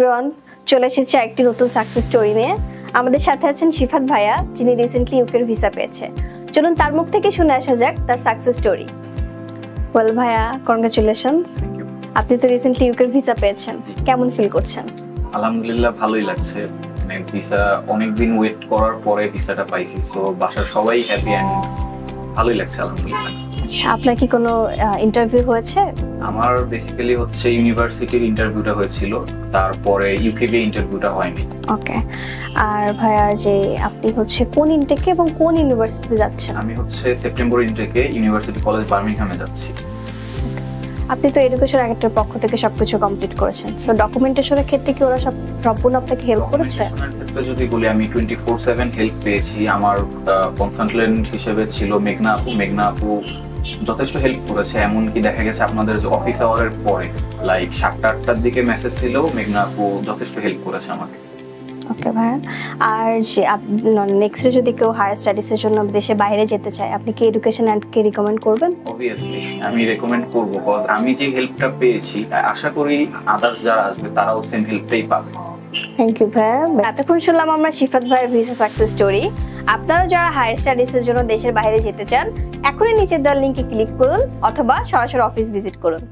Everyone, চলে এসেছে একটি নতুন সাকসেস স্টোরি নিয়ে। আমাদের সাথে আছেন শিফাত ভাইয়া, যিনি রিসেন্টলি ইউকের ভিসা পেয়েছে। চলুন তার মুখ থেকে শুনে আসা যাক তার সাকসেস স্টোরি। ওয়েল ভাইয়া, কনগ্রাচুলেশনস। আপনি তো রিসেন্টলি ইউকের ভিসা পেয়েছেন, কেমন ফিল করছেন? আলহামদুলিল্লাহ ভালোই লাগছে। মানে ভিসা অনেকদিন ওয়েট করার পরে ভিসাটা পাইছি, সো বাসার সবাই হ্যাপি এন্ড ভালোই লাগছে আলহামদুলিল্লাহ। আচ্ছা, আপনার কি কোনো ইন্টারভিউ হয়েছে? আমার বেসিক্যালি হচ্ছে ইউনিভার্সিটির ইন্টারভিউটা হয়েছিল, তারপরে ইউকেবি ইন্টারভিউটা হয়নি। ওকে। আর ভাইয়া, যে আপনি হচ্ছে কোন ইনটেকে এবং কোন ইউনিভার্সিটিতে যাচ্ছেন? আমি হচ্ছে সেপ্টেম্বর ইনটেকে ইউনিভার্সিটি কলেজ বার্মিংহামে যাচ্ছি। আপনি তো এডুকেশন অ্যাক্টের পক্ষ থেকে সবকিছু কমপ্লিট করেছেন, সো ডকুমেন্টেশনের ক্ষেত্রে কি ওরা সব সম্পূর্ণ আপনাকে হেল্প করেছে? ডকুমেন্টেশনের ক্ষেত্রে যদি বলি, আমি 24/7 হেল্প পেয়েছি। আমার কনসালটেন্ট হিসেবে ছিল মেঘনা আপু। মেঘনা আপু যথেষ্ট হেল্প করেছে, এমনকি দেখা গেছে আপনাদের যে অফিস আওয়ারের পরে লাইক 7টা-8টার দিকে মেসেজ দিলেও মেঘনা আপু যথেষ্ট হেল্প করেছে আমাকে। ওকে ভাইয়া। আর যে নেক্সটে যদি কেউ হায়ার স্টাডিজের জন্য দেশের বাইরে যেতে চায়, আপনি কি এডুকেশন অ্যান্ডকে রিকমেন্ড করবেন? অবভিয়াসলি আমি রেকমেন্ড করব, বিকজ আমি যে হেল্পটা পেয়েছি আশা করি আদার্স যারা আসবে তারাও সেম হেল্পটাই পাবে। থ্যাংক ইউ ভাইয়া। এতক্ষণ শুনলাম আমরা শিফাত ভাইয়ের ভিসা সাকসেস স্টোরি। আপনারা যারা হায়ার স্টাডিজের জন্য দেশের বাইরে যেতে চান, এখনই নিচের দেওয়া লিংকে ক্লিক করুন অথবা সরাসরি অফিস ভিজিট করুন।